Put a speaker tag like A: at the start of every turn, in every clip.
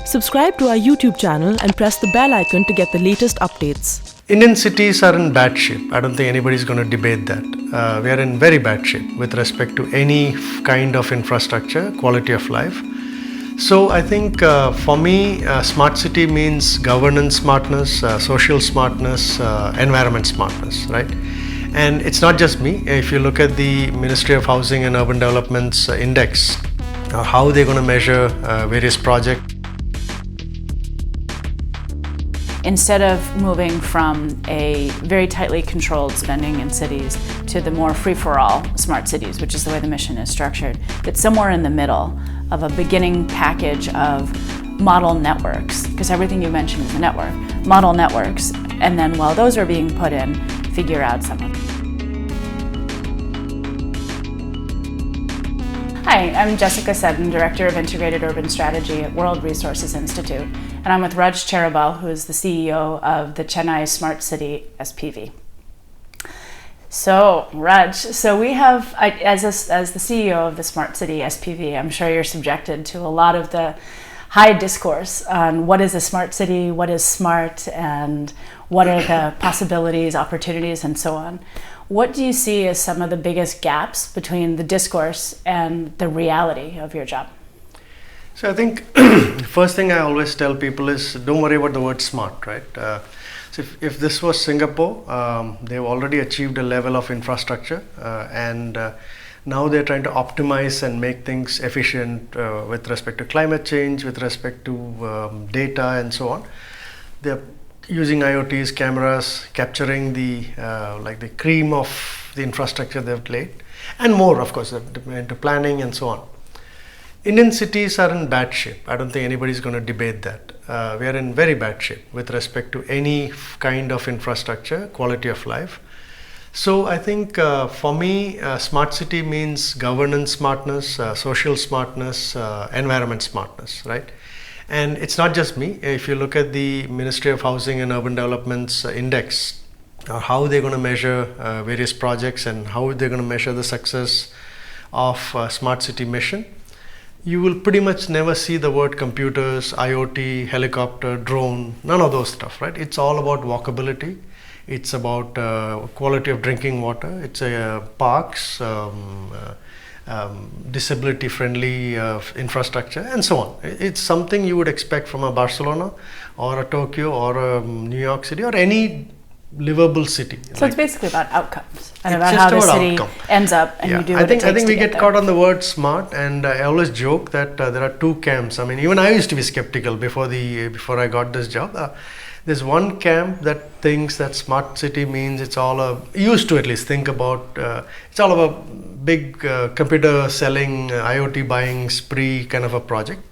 A: Subscribe to our YouTube channel and press the bell icon to get the latest updates.
B: Indian cities are in bad shape. I don't think anybody's going to debate that. We are in very bad shape with respect to any kind of infrastructure, quality of life. So I think for me, smart city means governance smartness, social smartness, environment smartness, right? And it's not just me. If you look at the Ministry of Housing and Urban Development's index, how they're going to measure various projects.
C: Instead of moving from a very tightly controlled spending in cities to the more free-for-all smart cities, which is the way the mission is structured, it's somewhere in the middle of a beginning package of model networks, because everything you mentioned is a network, model networks, and then while those are being put in, figure out some of them. Hi, I'm Jessica Seddon, Director of Integrated Urban Strategy at World Resources Institute, and I'm with Raj Cherubal, who is the CEO of the Chennai Smart City SPV. So, Raj, we have, as the CEO of the Smart City SPV, I'm sure you're subjected to a lot of the high discourse on what is a smart city, what is smart, and what are the possibilities, opportunities, and so on. What do you see as some of the biggest gaps between the discourse and the reality of your job?
B: So I think first thing I always tell people is don't worry about the word smart, right? So if this was Singapore, they've already achieved a level of infrastructure and now they're trying to optimize and make things efficient with respect to climate change, with respect to data and so on. They're using IoTs, cameras, capturing the like the cream of the infrastructure they've laid, and more, of course, into planning and so on. Indian cities are in bad shape. I don't think anybody's going to debate that. We are in very bad shape with respect to any kind of infrastructure, quality of life. So I think for me, smart city means governance smartness, social smartness, environment smartness, right? And it's not just me. If you look at the Ministry of Housing and Urban Development's index, how they're going to measure various projects and how they're going to measure the success of smart city mission, you will pretty much never see the word computers, IoT, helicopter, drone, none of those stuff, right? It's all about walkability. It's about quality of drinking water. It's parks, disability-friendly infrastructure, and so on. It's something you would expect from a Barcelona or a Tokyo or a New York City or any livable city.
C: So it's basically about outcomes and about how the city ends up, and you do what it takes to get there. I think we get caught on the word smart, and I always joke that there are two camps. I mean, even I used to be skeptical before I got this job. There's one camp that thinks that smart city means it's all used to at least think about it's all of a big computer selling, IoT buying spree kind of a project.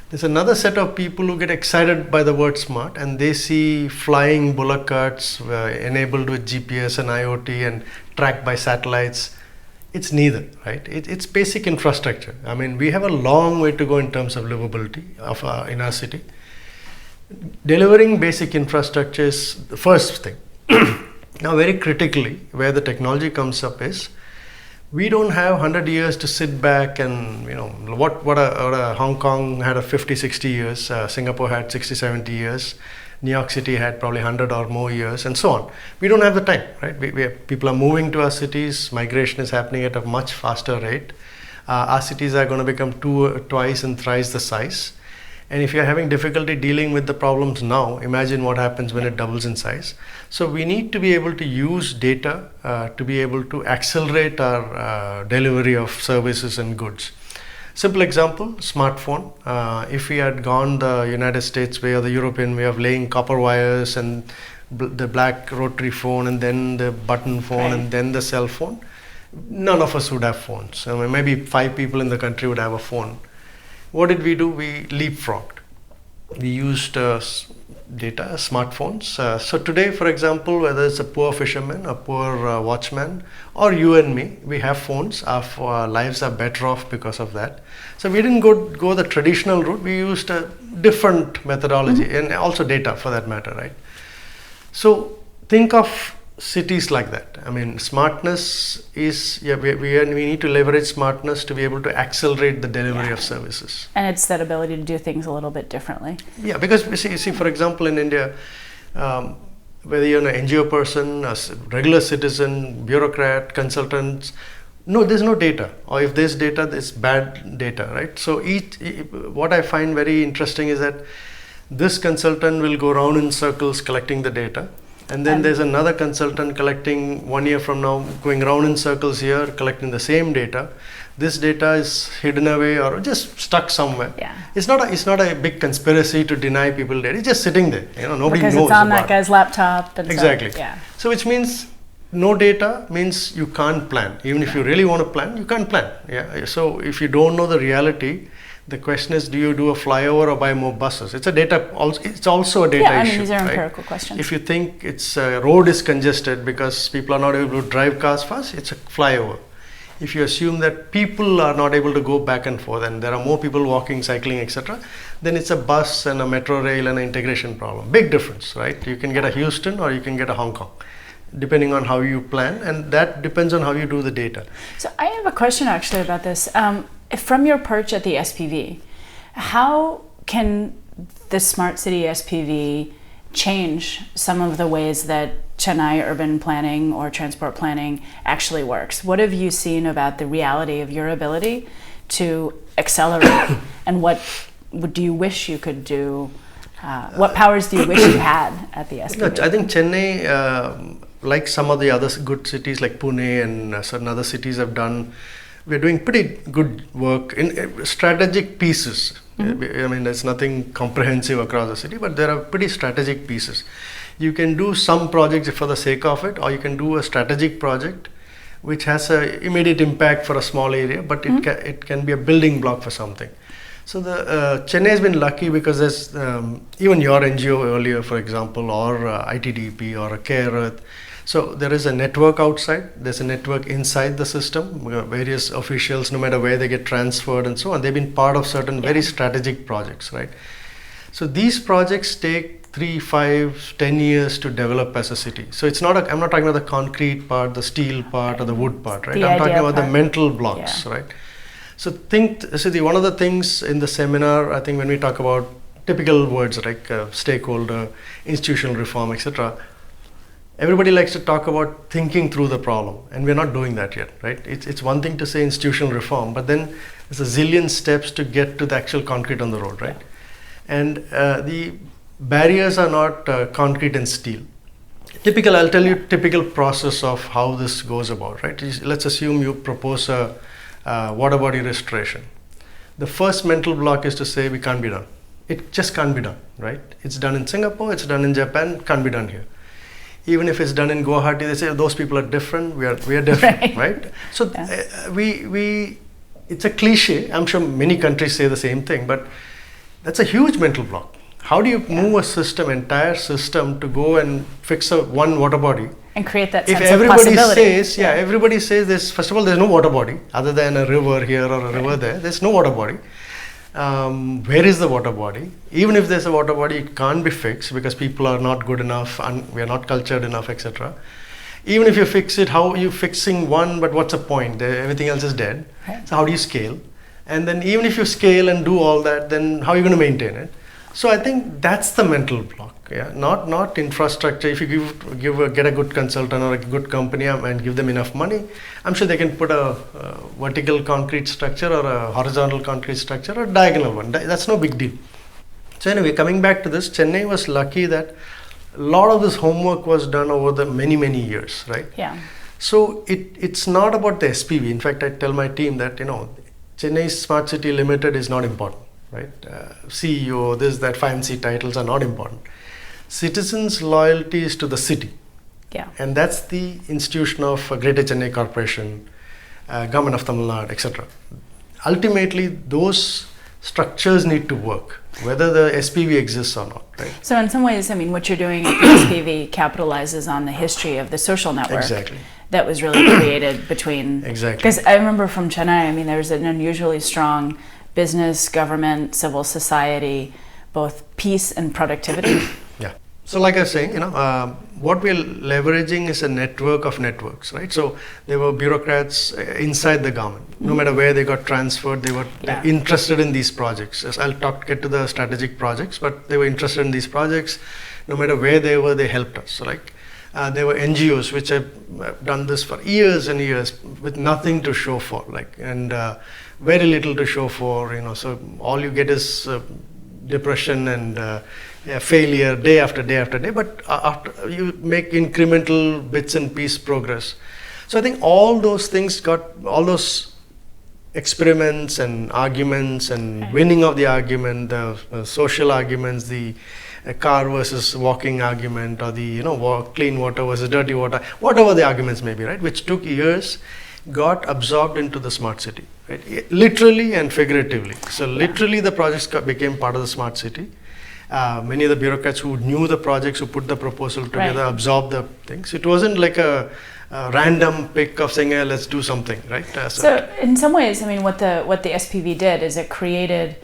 C: There's another set of people who get excited by the word smart, and they see flying bullock carts enabled with GPS and IoT and tracked by satellites. It's neither, right? It's basic infrastructure. I mean, we have a long way to go in terms of livability in our city. Delivering basic infrastructure is the first thing. Now, very critically, where the technology comes up is, we don't have 100 years to sit back and, what a Hong Kong had 50, 60 years, Singapore had 60, 70 years, New York City had probably 100 or more years, and so on. We don't have the time, right? People are moving to our cities, migration is happening at a much faster rate. Our cities are going to become twice and thrice the size. And if you're having difficulty dealing with the problems now, imagine what happens when it doubles in size. So we need to be able to use data to be able to accelerate our delivery of services and goods. Simple example, smartphone. If we had gone the United States way or the European way of laying copper wires and the black rotary phone and then the button phone and then the cell phone, none of us would have phones. I mean, maybe 5 people in the country would have a phone. What did we do? We leapfrogged. We used data, smartphones. So today, for example, whether it's a poor fisherman, a poor watchman, or you and me, we have phones. Our lives are better off because of that. So we didn't go the traditional route. We used a different methodology and also data for that matter, right? So think of
B: cities like that. I mean, smartness is, we need to leverage smartness to be able to accelerate the delivery of services.
C: And it's that ability to do things a little bit differently.
B: Yeah, because you see, for example, in India, whether you're an NGO person, a regular citizen, bureaucrat, consultants, no, there's no data. Or if there's data, there's bad data, right? So what I find very interesting is that this consultant will go round in circles collecting the data. And then there's another consultant collecting 1 year from now, going round in circles here, collecting the same data. This data is hidden away or just stuck somewhere.
C: Yeah.
B: It's not a big conspiracy to deny people data. It's just sitting there. Nobody knows
C: because it's on
B: about
C: that guy's laptop. And
B: exactly.
C: So, yeah.
B: So which means no data means you can't plan. Even if you really want to plan, you can't plan. Yeah. So if you don't know the reality, the question is, do you do a flyover or buy more buses? It's also a data issue.
C: These are
B: right?
C: empirical questions.
B: If you think road is congested because people are not able to drive cars fast, it's a flyover. If you assume that people are not able to go back and forth and there are more people walking, cycling, etc., then it's a bus and a metro rail and an integration problem. Big difference, right? You can get a Houston or you can get a Hong Kong, depending on how you plan, and that depends on how you do the data.
C: So I have a question actually about this. From your perch at the SPV, how can the Smart City SPV change some of the ways that Chennai urban planning or transport planning actually works? What have you seen about the reality of your ability to accelerate, and what do you wish you could do? What powers do you wish you had at the SPV?
B: I think Chennai, like some of the other good cities like Pune and certain other cities have done, we're doing pretty good work in strategic pieces. Mm-hmm. I mean, there's nothing comprehensive across the city, but there are pretty strategic pieces. You can do some projects for the sake of it, or you can do a strategic project which has an immediate impact for a small area, but it can be a building block for something. So the Chennai has been lucky because there's even your NGO earlier, for example, or ITDP or a Care Earth. So there is a network outside, there's a network inside the system, various officials, no matter where they get transferred and so on, they've been part of certain very strategic projects, right? So these projects take 3, 5, 10 years to develop as a city. So it's not, I'm not talking about the concrete part, the steel part or the wood part, right? I'm talking about the mental blocks, right? So one of the things in the seminar, I think when we talk about typical words like stakeholder, institutional reform, etc., everybody likes to talk about thinking through the problem, and we're not doing that yet, right? It's one thing to say institutional reform, but then there's a zillion steps to get to the actual concrete on the road, right? And the barriers are not concrete and steel. I'll tell you typical process of how this goes about, right? Let's assume you propose a water body restoration. The first mental block is to say we can't be done. It just can't be done, right? It's done in Singapore, it's done in Japan, can't be done here. Even if it's done in Guwahati, they say those people are different. We are different, right? So it's a cliche. I'm sure many countries say the same thing, but that's a huge mental block. How do you move a system, entire system, to go and fix one water body
C: and create that sense of possibility?
B: Everybody says this. First of all, there's no water body other than a river here or a river there. There's no water body. Where is the water body? Even if there's a water body, it can't be fixed because people are not good enough and we are not cultured enough, etc. Even if you fix it, how are you fixing one, but what's the point? Everything else is dead. Right. So how do you scale? And then even if you scale and do all that, then how are you going to maintain it? So I think that's the mental block, not infrastructure. If you get a good consultant or a good company and give them enough money, I'm sure they can put a vertical concrete structure or a horizontal concrete structure or a diagonal one. That's no big deal. So anyway, coming back to this, Chennai was lucky that a lot of this homework was done over the many years, right?
C: Yeah.
B: So it's not about the SPV. In fact, I tell my team that Chennai Smart City Limited is not important. Right, CEO, that fancy titles are not important. Citizens' loyalty is to the city, and that's the institution of Greater Chennai Corporation, Government of Tamil Nadu, etc. Ultimately, those structures need to work, whether the SPV exists or not. Right.
C: So, in some ways, I mean, what you're doing at the SPV capitalizes on the history of the social network.
B: Exactly.
C: That was really created between.
B: Exactly.
C: Because I remember from Chennai, I mean, there's an unusually strong business, government, civil society, both peace and productivity
B: So like I was saying, what we're leveraging is a network of networks, right? So there were bureaucrats inside the government. No matter where they got transferred, they were interested in these projects. As I'll get to the strategic projects, but they were interested in these projects. No matter where they were, they helped us. So like there were NGOs which have done this for years and years with nothing to show for, and very little to show for. So all you get is depression and failure day after day after day, but after you make incremental bits and piece progress. So I think all those things all those experiments and arguments and winning of the argument, the social arguments, the car versus walking argument, or the clean water versus dirty water, whatever the arguments may be, right, which took years, got absorbed into the smart city, right, literally and figuratively. So literally the projects became part of the smart city. Many of the bureaucrats who knew the projects, who put the proposal together, absorbed the things. It wasn't like a random pick of saying, let's do something, right?
C: So in some ways, I mean, what the SPV did is it created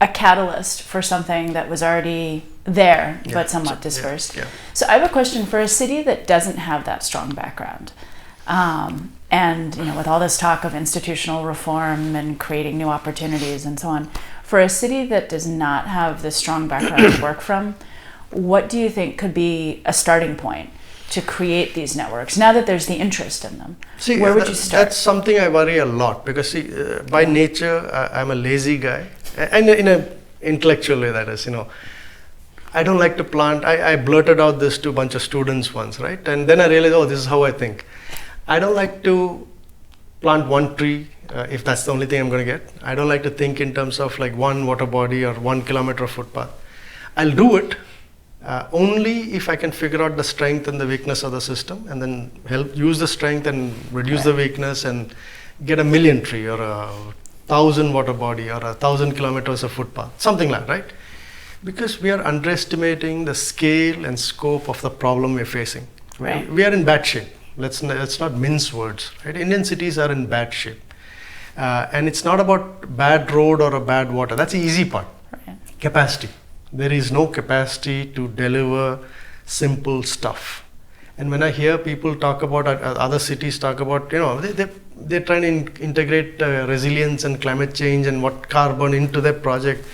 C: a catalyst for something that was already there, but somewhat dispersed. So I have a question for a city that doesn't have that strong background. And with all this talk of institutional reform and creating new opportunities and so on, for a city that does not have this strong background to work from, what do you think could be a starting point to create these networks now that there's the interest in them?
B: See,
C: where would you start?
B: That's something I worry a lot, because by nature I'm a lazy guy, and in a intellectual way, that is, I don't like to plant. I blurted out this to a bunch of students once, right? And then I realized, this is how I think. I don't like to plant one tree if that's the only thing I'm going to get. I don't like to think in terms of like one water body or 1 kilometer of footpath. I'll do it only if I can figure out the strength and the weakness of the system, and then use the strength and reduce the weakness and get 1,000,000 tree or 1,000 water body or 1,000 kilometers of footpath, something like that, right? Because we are underestimating the scale and scope of the problem we're facing.
C: Right.
B: We are in bad shape. Let's not mince words, right? Indian cities are in bad shape. And it's not about bad road or a bad water. That's the easy part.
C: Right.
B: Capacity. There is no capacity to deliver simple stuff. And when I hear people talk about other cities talk about, they're trying to integrate resilience and climate change and what carbon into their project.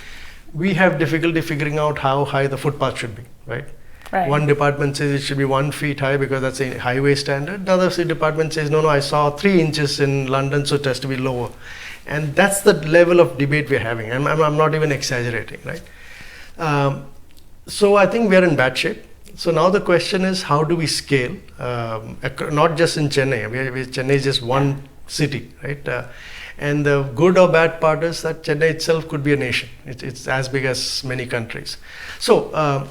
B: We have difficulty figuring out how high the footpath should be, right?
C: Right.
B: One department says it should be 1 feet high because that's a highway standard. The other department says, no, I saw 3 inches in London, so it has to be lower. And that's the level of debate we're having. I'm not even exaggerating, right? So I think we're in bad shape. So now the question is, how do we scale? Not just in Chennai. Chennai is just one city, right? And the good or bad part is that Chennai itself could be a nation. It's as big as many countries. So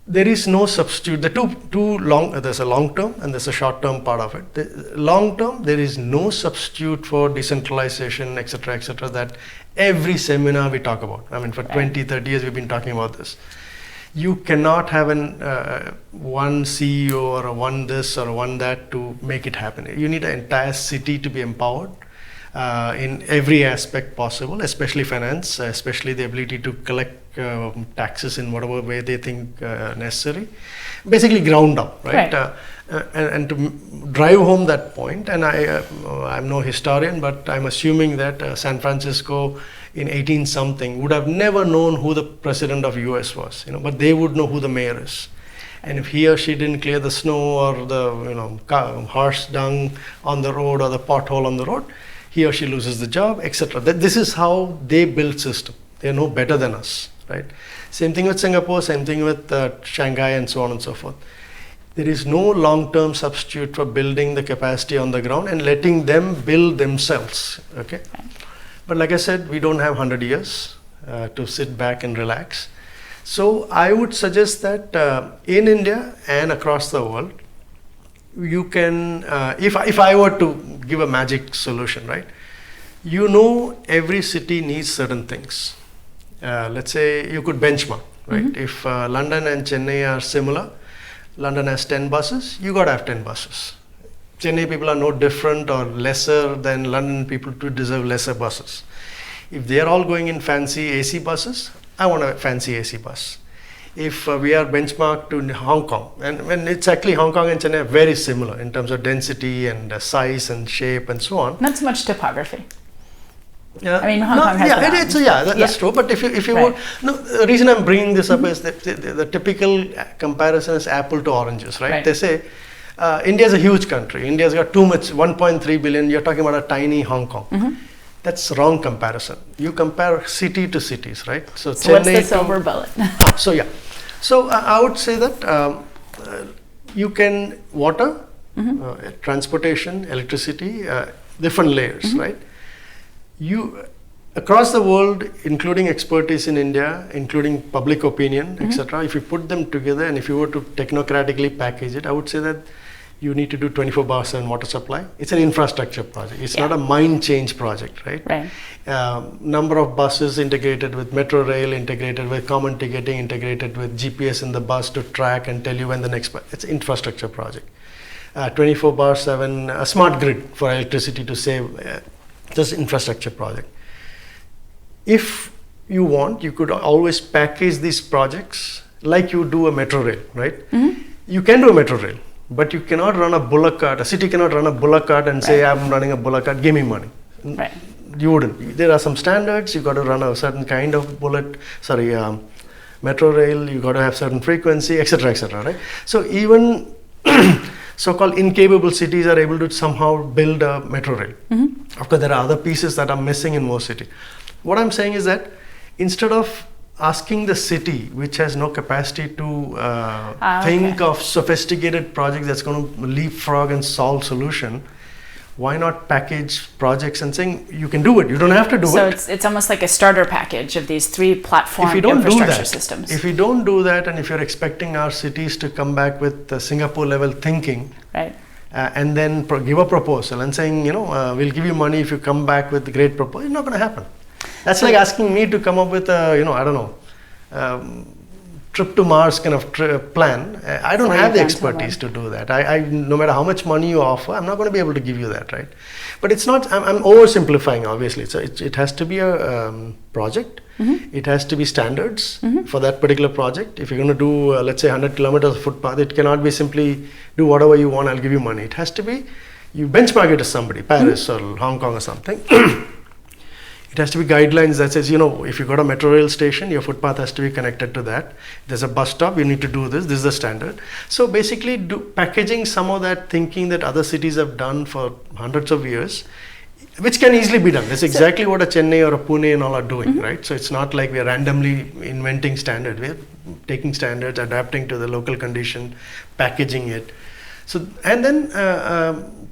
B: there is no substitute. There's a long term and there's a short term part of it. The long term, there is no substitute for decentralization, etc., that every seminar we talk about. I mean, for 20, 30 years we've been talking about this. You cannot have one CEO or a one this or a one that to make it happen. You need an entire city to be empowered in every aspect possible, especially finance, especially the ability to collect taxes in whatever way they think necessary. Basically ground up, right? And to drive home that point, and I'm no historian, but I'm assuming that San Francisco in 18 something would have never known who the president of US was, but they would know who the mayor is. And if he or she didn't clear the snow or the horse dung on the road or the pothole on the road, he or she loses the job, etc. This is how they build system. They know better than us, right? Same thing with Singapore, same thing with Shanghai, and so on and so forth. There is no long-term substitute for building the capacity on the ground and letting them build themselves, okay? But like I said, we don't have 100 years to sit back and relax. So I would suggest that in India and across the world, you can, if I were to give a magic solution, right? Every city needs certain things. Let's say you could benchmark, right? Mm-hmm. If London and Chennai are similar, London has 10 buses, you got to have 10 buses. Chennai people are no different or lesser than London people to deserve lesser buses. If they are all going in fancy AC buses, I want a fancy AC bus. if we are benchmarked to Hong Kong, and when it's actually Hong Kong and Chennai are very similar in terms of density and size and shape and so on.
C: Not so much topography.
B: Yeah,
C: I mean, Hong Kong has
B: that's true. But if you
C: right.
B: the reason I'm bringing this up is that the typical comparison is apple to oranges, right? They say India is a huge country. India's got too much, 1.3 billion. You're talking about a tiny Hong Kong. That's wrong comparison. You compare city to cities, right?
C: So what's the silver bullet?
B: So I would say that you can water, transportation, electricity, different layers, right? You across the world, including expertise in India, including public opinion, etc. If you put them together and if you were to technocratically package it, I would say that you need to do 24/7 water supply. It's an infrastructure project. It's not a mind change project, right? Number of buses integrated with metro rail, integrated with common ticketing, integrated with GPS in the bus to track and tell you when the next bus. It's an infrastructure project. 24/7 a smart grid for electricity to save. Just infrastructure project. If you want, you could always package these projects like you do a metro rail, right? You can do a metro rail, but you cannot run a bullock cart. A city cannot run a bullock cart and say, I'm running a bullock cart, give me money. You wouldn't. There are some standards. You got to run a certain kind of metro rail. You got to have certain frequency, etc., right? So even so-called incapable cities are able to somehow build a metro rail. Of course, there are other pieces that are missing in most cities. What I'm saying is that instead of asking the city, which has no capacity to think of sophisticated projects that's going to leapfrog and solve solution, why not package projects and saying you can do it, you don't have to do it.
C: So it's almost like a starter package of these three platform infrastructure systems.
B: If you don't do that, and if you're expecting our cities to come back with Singapore level thinking, and then give a proposal and saying, we'll give you money if you come back with a great proposal, it's not going to happen. That's like asking me to come up with a, trip to Mars kind of plan. I don't have the expertise to do that. I no matter how much money you offer, I'm not going to be able to give you that, right? But it's not, I'm oversimplifying, obviously. So it has to be a project. It has to be standards for that particular project. If you're going to do, let's say 100 kilometers of footpath, it cannot be simply do whatever you want, I'll give you money. It has to be, you benchmark it to somebody, Paris or Hong Kong or something. It has to be guidelines that says, if you've got a metro rail station, your footpath has to be connected to that. If there's a bus stop, you need to do this. This is the standard. So basically packaging some of that thinking that other cities have done for hundreds of years, which can easily be done. That's exactly what a Chennai or a Pune and all are doing, right? So it's not like we're randomly inventing standards. We're taking standards, adapting to the local condition, packaging it. So, and then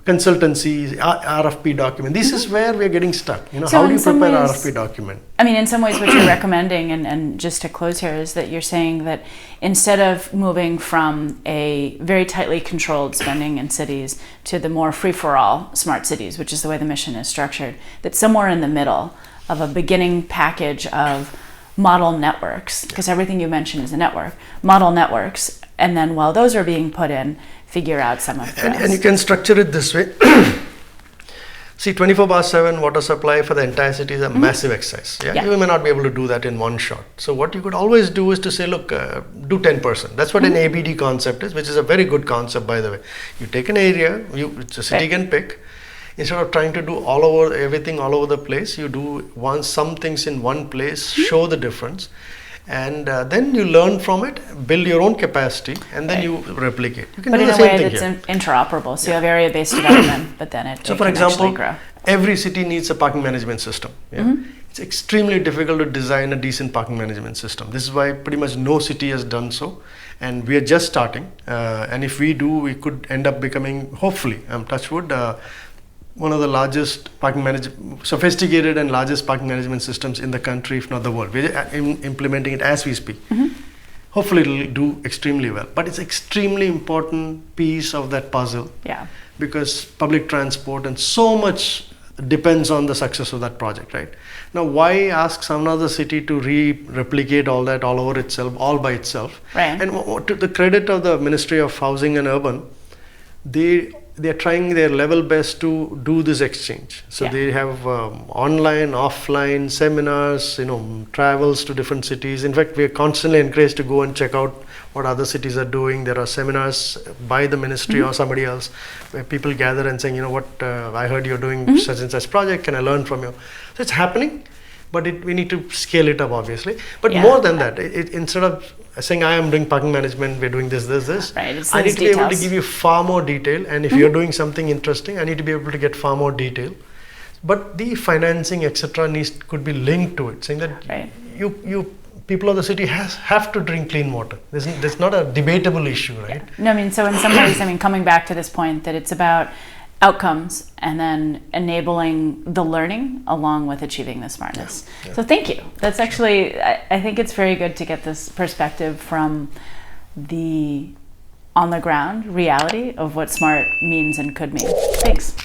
B: consultancy, RFP document. This is where we're getting stuck. How do you prepare an RFP document?
C: I mean, in some ways, what you're recommending, and just to close here, is that you're saying that instead of moving from a very tightly controlled spending in cities to the more free-for-all smart cities, which is the way the mission is structured, that somewhere in the middle of a beginning package of model networks, because everything you mentioned is a network, model networks, and then while those are being put in, figure out some of the rest.
B: And you can structure it this way. See, 24/7 water supply for the entire city is a massive exercise. You may not be able to do that in one shot. So what you could always do is to say, look, do 10%. That's what an ABD concept is, which is a very good concept, by the way. You take an area, the city can pick. Instead of trying to do everything all over the place, you do some things in one place, show the difference. And then you learn from it, build your own capacity, and then you replicate. You can
C: but
B: do
C: in
B: the
C: a
B: same
C: way
B: thing
C: that's
B: here.
C: Interoperable. So you have area-based development, but then it
B: So, for
C: can
B: example,
C: grow.
B: Every city needs a parking management system. It's extremely difficult to design a decent parking management system. This is why pretty much no city has done so, and we are just starting. And if we do, we could end up becoming, hopefully, touch wood, one of the largest sophisticated and largest parking management systems in the country, if not the world. We're implementing it as we speak. Hopefully it'll do extremely well. But it's extremely important piece of that puzzle. Because public transport and so much depends on the success of that project, right? Now, why ask some other city to replicate all that all over itself, all by itself? And to the credit of the Ministry of Housing and Urban, they're trying their level best to do this exchange. So they have online, offline seminars, travels to different cities. In fact, we are constantly encouraged to go and check out what other cities are doing. There are seminars by the ministry or somebody else where people gather and saying, I heard you're doing such and such project, can I learn from you? So it's happening, but we need to scale it up, obviously. But more than that, instead of saying I am doing parking management, we're doing this.
C: Right,
B: I need to be able to give you far more detail, and if you're doing something interesting, I need to be able to get far more detail. But the financing, etc., could be linked to it, saying that you people of the city have to drink clean water. There's not a debatable issue, right?
C: Yeah. No, so in some ways, coming back to this point that it's about outcomes and then enabling the learning along with achieving the smartness. So thank you. That's actually, I think it's very good to get this perspective from the on the ground reality of what smart means and could mean. Thanks.